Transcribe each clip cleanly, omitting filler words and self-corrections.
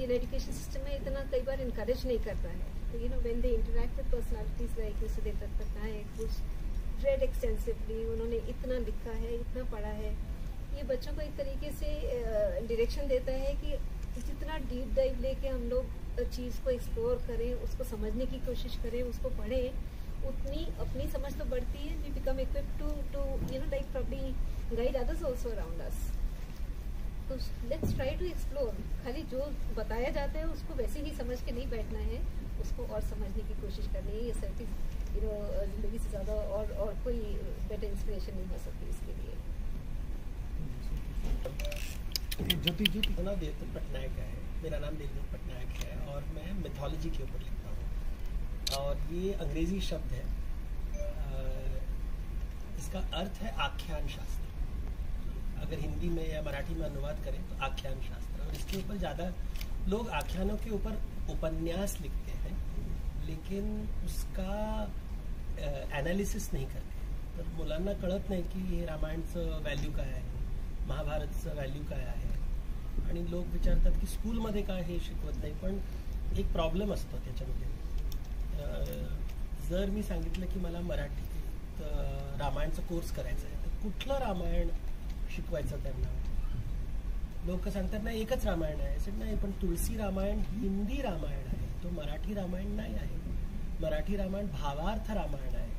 Indian education system में इतना कई बार इनकरेज नहीं करता है। तो you know when they interact with personalities like mister Devdutt Pattanaik, who's read extensively, उन्होंने इतना लिखा है, इतना पढ़ा है, ये बच्चों को एक तरीके से डायरेक्शन देता है कि जितना डीप डाइव लेके हम लोग चीज़ को एक्सप्लोर करें, उसको समझने की कोशिश करें, उसको पढ़ें, उतनी अपनी समझ तो बढ़ती है। We become equipped to you know like probably guide others also around us. तो लेट्स ट्राई टू एक्सप्लोर। खाली जो बताया जाता है उसको वैसे ही समझ के नहीं बैठना है, उसको और समझने की कोशिश करनी है। ये सिर्फ यू नो जिंदगी से ज़्यादा और कोई बेटर इंस्पिरेशन नहीं हो सकती इसके लिए। ज्योति देवदत्त पटनायक है, मेरा नाम देवदत्त पटनायक है और मैं मिथोलॉजी के ऊपर लिखता हूँ। और ये अंग्रेजी शब्द है, इसका अर्थ है आख्यान शास्त्र। अगर हिंदी में या मराठी में अनुवाद करें तो आख्यान शास्त्र। और इसके ऊपर ज़्यादा लोग आख्यानों के ऊपर उपन्यास लिखते हैं, लेकिन उसका एनालिसिस नहीं करते। तर मुलांना कळत नाही की हे रामायणचं व्हॅल्यू काय आहे, महाभारतचं व्हॅल्यू काय आहे, आणि लोक विचारतात की स्कूलमध्ये काय हे शिकवत नाही. पण एक प्रॉब्लेम असतो त्याच्यामध्ये. जर मी सांगितलं की मला मराठीत रामायणचा कोर्स करायचा आहे, तर कुठलं रामायण शिकवायचं त्यांना? लोक सांगतात नाही एकच रामायण आहे. असं नाही, पण तुळशी रामायण हिंदी रामायण आहे, तो मराठी रामायण नाही आहे. मराठी रामायण भावार्थ रामायण आहे.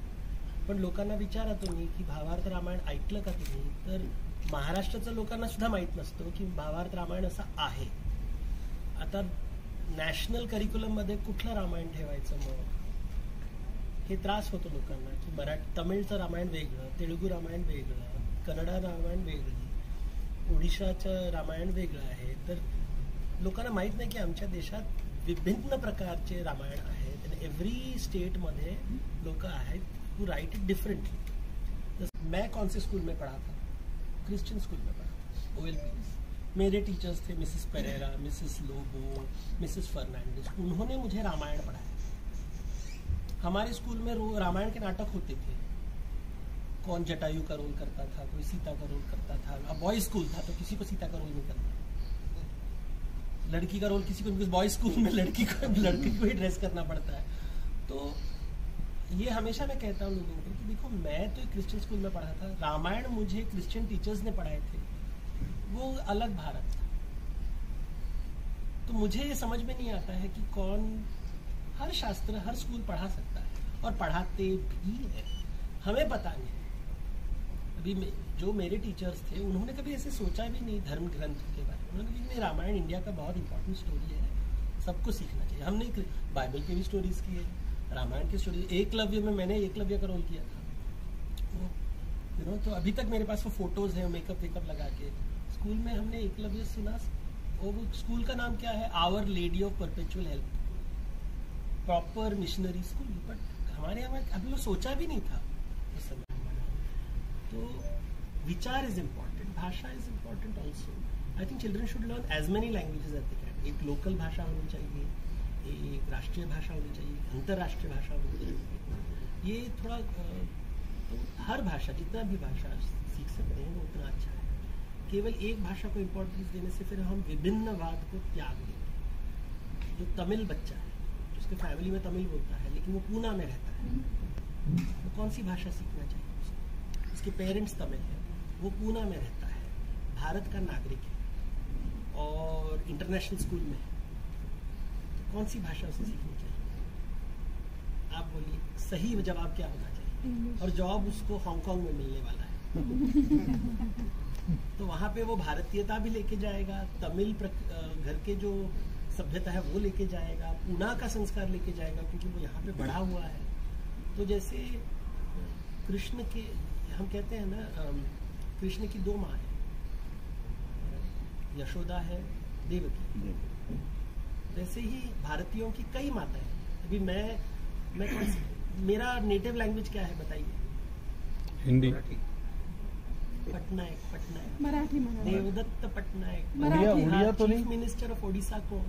पण लोकांना विचारा तुम्ही की भावार्थ रामायण ऐकलं का तुम्ही? तर महाराष्ट्राच्या लोकांना सुद्धा माहीत नसतं की भावार्थ रामायण असं आहे. आता नॅशनल करिक्युलममध्ये कुठलं रामायण ठेवायचं? मग हे त्रास होतो लोकांना की तमिळचं रामायण वेगळं, तेलुगू रामायण वेगळं, कन्नडा रामायण वेगळी, ओडिशाचं रामायण वेगळं आहे. तर लोकांना माहीत नाही की आमच्या देशात विभिन्न प्रकारचे रामायण आहेत आणि एव्हरी स्टेटमध्ये लोक आहेत हु राइट इट डिफरेंटली. मैं कौन से स्कूल में पढ़ा था? क्रिश्चियन स्कूल में पढ़ा था, OLPs. मेरे टीचर्स थे Mrs Pereira, Mrs Lobo, Mrs Fernandes. उन्होंने मुझे रामायण पढ़ाया. हमारे स्कूल में रामायण के नाटक होते थे. कौन जटायु का रोल करता था, कोई सीता का रोल करता था. अब बॉयज स्कूल था तो किसी को सीता का रोल नहीं करना. लड़की का रोल किसी को, बिकॉज बॉयज स्कूल में लड़की को ही ड्रेस करना पड़ता है. तो ये हमेशा मैं कहता हूँ लोगों को कि देखो, मैं तो एक क्रिश्चियन स्कूल में पढ़ा था. रामायण मुझे क्रिश्चियन टीचर्स ने पढ़ाए थे, वो अलग भारत था. तो मुझे ये समझ में नहीं आता है कि कौन हर शास्त्र हर स्कूल पढ़ा सकता है और पढ़ाते भी है. हमें पता नहीं. अभी जो मेरे टीचर्स थे उन्होंने कभी ऐसे सोचा भी नहीं धर्म ग्रंथ के बारे में. उन्होंने कहा रामायण इंडिया का बहुत इंपॉर्टेंट स्टोरी है, सबको सीखना चाहिए. हमने बाइबल की भी स्टोरीज की है, रामायण की स्टोरी. एकलव्य में मैंने एकलव्य का रोल किया था. तो अभी तक मेरे पास वो फोटोज हैं, मेकअप वेकअप लगा के. स्कूल में हमने एकलव्य सुना. वो स्कूल का नाम क्या है? Our Lady of Perpetual Help, proper missionary school. But हमारे यहाँ अभी वो सोचा भी नहीं था उस समय. तो विचार इज इम्पॉर्टेंट, भाषा is important also. I think children should learn as many languages as they can. एक लोकल भाषा होनी चाहिए, एक राष्ट्रीय भाषा होनी चाहिए, अंतर्राष्ट्रीय भाषा होनी चाहिए. ये थोड़ा तो हर भाषा, जितना भी भाषा सीख सकते हैं वो उतना अच्छा है. केवल एक भाषा को इम्पोर्टेंस देने से फिर हम विभिन्नवाद को त्याग देंगे. जो तमिल बच्चा है, उसके फैमिली में तमिल बोलता है लेकिन वो पूना में रहता है, वो कौन सी भाषा सीखना चाहिए उसको? उसके पेरेंट्स तमिल हैं, वो पूना में रहता है, भारत का नागरिक है और इंटरनेशनल स्कूल में है, तो कौन सी भाषा उसे सीखनी चाहिए? आप बोलिए, सही जवाब क्या होना चाहिए? और जॉब उसको हांगकांग में मिलने वाला है. तो वहाँ पे वो भारतीयता भी लेके जाएगा, तमिल घर के जो सभ्यता है वो लेके जाएगा, पूना का संस्कार लेके जाएगा क्योंकि वो यहाँ पे बढ़ा हुआ है. तो जैसे कृष्ण के, हम कहते हैं ना, कृष्ण की 2 माँ है, यशोदा है, देवकी. वैसे ही भारतीयों की कई माता है. अभी मैं मेरा नेटिव लैंग्वेज क्या है बताइए? हिंदी. पटनायक मराठी. देवदत्त पटनायक. उडिया तो नाही. चीफ मिनिस्टर ऑफ ओडिसा कोण?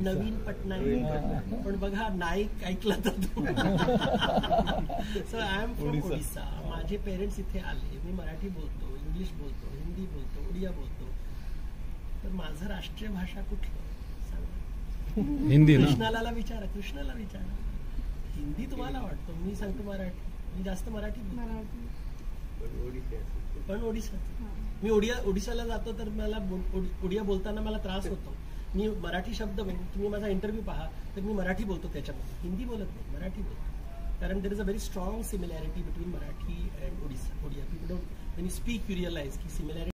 नवीन पटनायक. पण बघा, नाईक ऐकला तर सो आय एम फ्रॉम ओडिसा. माझे पेरेंट्स इथे आले. मी मराठी बोलतो, इंग्लिश बोलतो, हिंदी बोलतो, ओडिया बोलतो. तर माझं राष्ट्रीय भाषा कुठलं हिंदी ना कृष्णाला विचारा हिंदी तुम्हाला वाटतो, मी सांगतो मराठी. मी जास्त मराठी पण ओडिशा. मी ओडिशाला जातो तर मला ओडिया बोलताना मला त्रास होतो. मी मराठी शब्द, तुम्ही माझा इंटरव्ह्यू पहा तर मी मराठी बोलतो, त्याच्यामध्ये हिंदी बोलत नाही, मराठी बोलतो. कारण there is a very strong similarity between Marathi and Odia. People don't, when you speak you realise की सिमिलॅरिटी